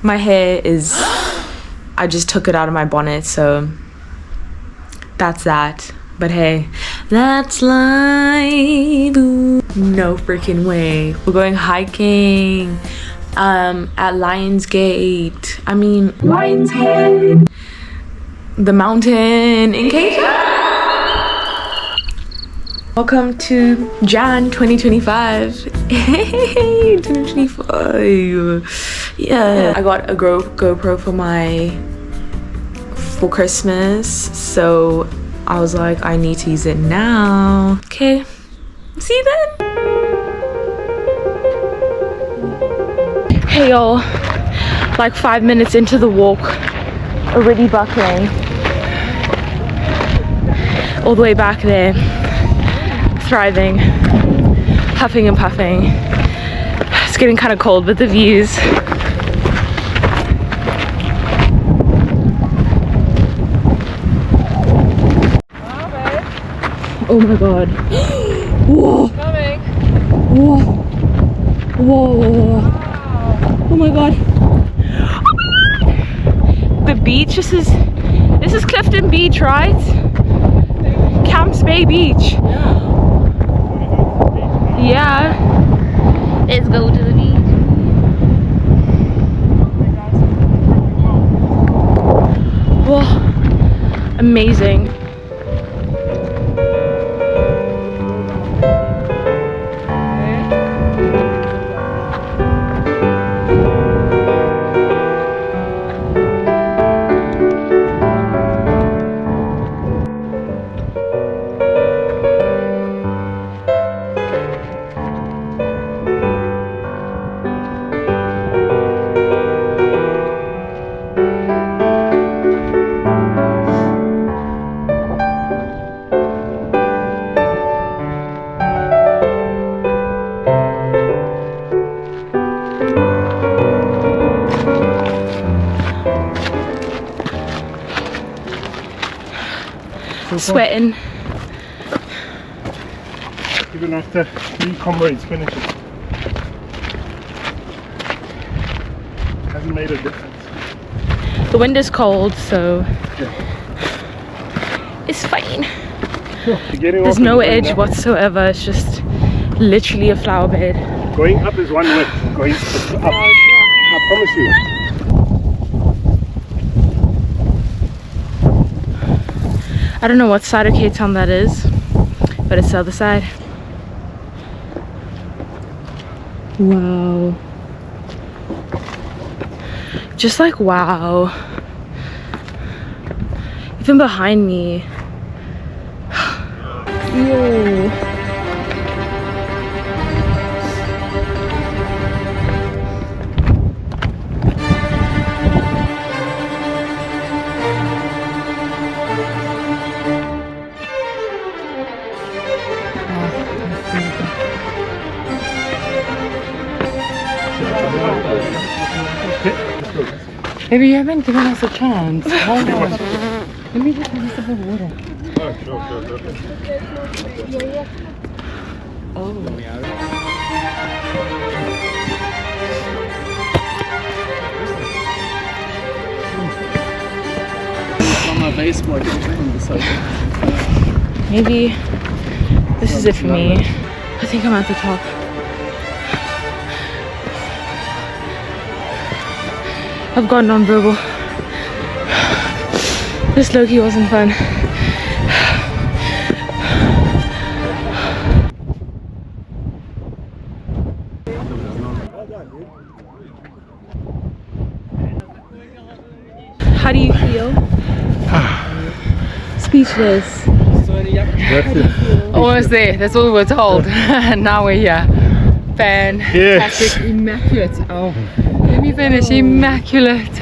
My hair is, I just took it out of my bonnet, so that's that. But hey, that's life. No freaking way. We're going hiking at Lionsgate. I mean, Lion's Head. The mountain in Keisha. Welcome to Jan 2025. Hey, 2025. Yeah, I got a GoPro for Christmas, so I was like, I need to use it now. Okay, see you then. Hey y'all, like 5 minutes into the walk, already buckling. All the way back there, thriving, huffing and puffing. It's getting kind of cold, but the views. Oh my god. Whoa. Coming. Whoa. Whoa. Oh my god. The beach, this is Clifton Beach, right? Camps Bay Beach. Yeah. Let's go to the beach. Whoa. Amazing. Sweating. Even after 3 comrades finishes, hasn't made a difference. The wind is cold, so it's fine. There's no edge whatsoever. It's just literally a flower bed. Going up is one way. Going up. I promise you. I don't know what side of Cape Town that is, but it's the other side. Wow. Just like wow. Even behind me. Ew. Maybe you haven't given us a chance. Hold on. Let me just have a sip of water. Oh, sure. Oh. On my baseboard, Maybe this is it for me. I think I'm at the top. I've gone non-verbal. This low-key wasn't fun. How do you feel? Speechless. Almost there. That's what we were told. And now we're here. Fantastic. Yes. Immaculate. Oh. Let me finish. Immaculate.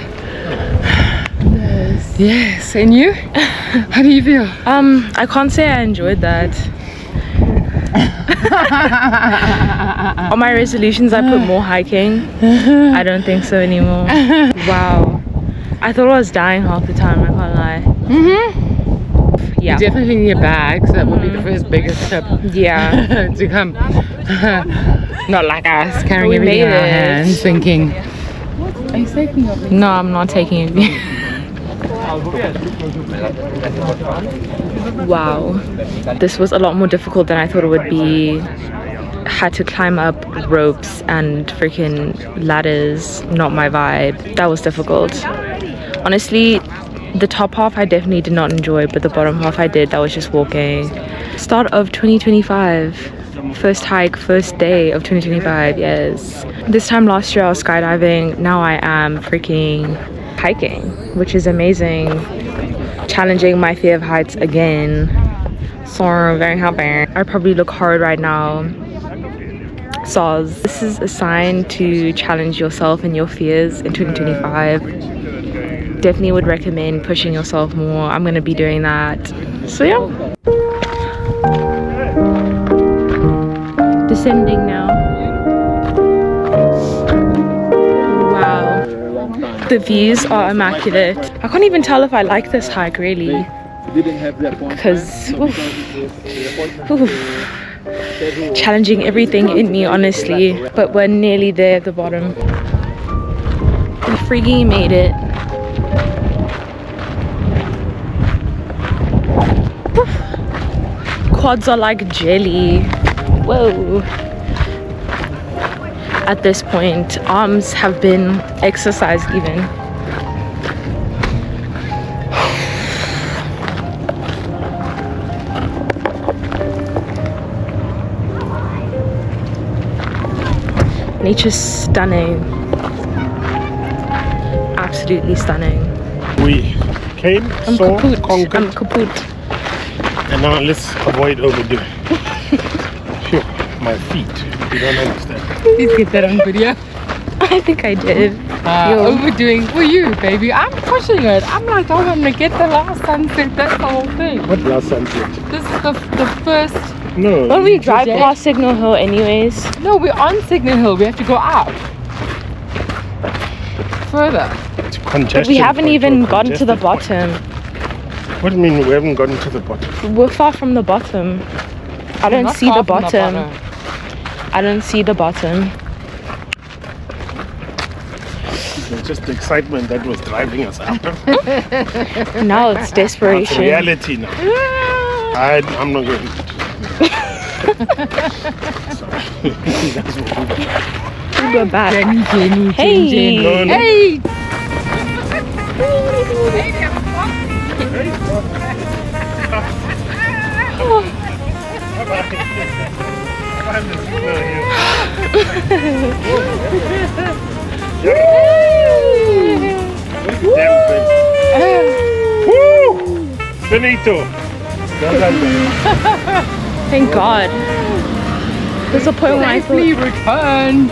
Yes. Yes. And you? How do you feel? I can't say I enjoyed that. On my resolutions, I put more hiking. I don't think so anymore. Wow. I thought I was dying half the time, I can't lie. Yeah. You definitely need a bag, so that will be the first biggest tip. Yeah. To come. Not like us carrying We everything in made our it. hands, thinking, Are you taking of me? No, I'm not taking it. Wow, this was a lot more difficult than I thought it would be. Had to climb up ropes and freaking ladders. Not my vibe. That was difficult. Honestly, the top half I definitely did not enjoy, but the bottom half I did. That was just walking. Start of 2025. First hike, first day of 2025. Yes. This time last year I was skydiving. Now I am freaking hiking, which is amazing. Challenging my fear of heights again. So very happy. I probably look hard right now. SOS. This is a sign to challenge yourself and your fears in 2025. Definitely would recommend pushing yourself more. I'm gonna be doing that. So yeah. Descending now. Wow. The views are immaculate. I can't even tell if I like this hike really. Because challenging everything in me, honestly. But we're nearly there at the bottom. We freaking made it. Quads are like jelly. Whoa. At this point, arms have been exercised even. Nature's stunning. Absolutely stunning. We came, I'm saw, kaput. conquered, I'm kaput. and now let's avoid overdoing. Phew, my feet. You don't understand. Please get that on video. I think I did. Yo. Overdoing for you, baby. I'm pushing it. I'm like, I want to get the last sunset. That's the whole thing. What last sunset? This is the first. No. Well, we drive past Signal Hill anyways. No, we're on Signal Hill. We have to go up. Further. It's congestion. But we haven't point, even or gotten to the congested bottom. point. What do you mean we haven't gotten to the bottom? We're far from the bottom. I don't Not see far the from bottom. I don't see the bottom. It's just the excitement that was driving us up. Now it's It's desperation. reality now. I'm not going to. That's what we do. We're back. Jenny, Hey. No, no. Hey! Woo! Finito. Thank God. There's a point when I Safely thought returned.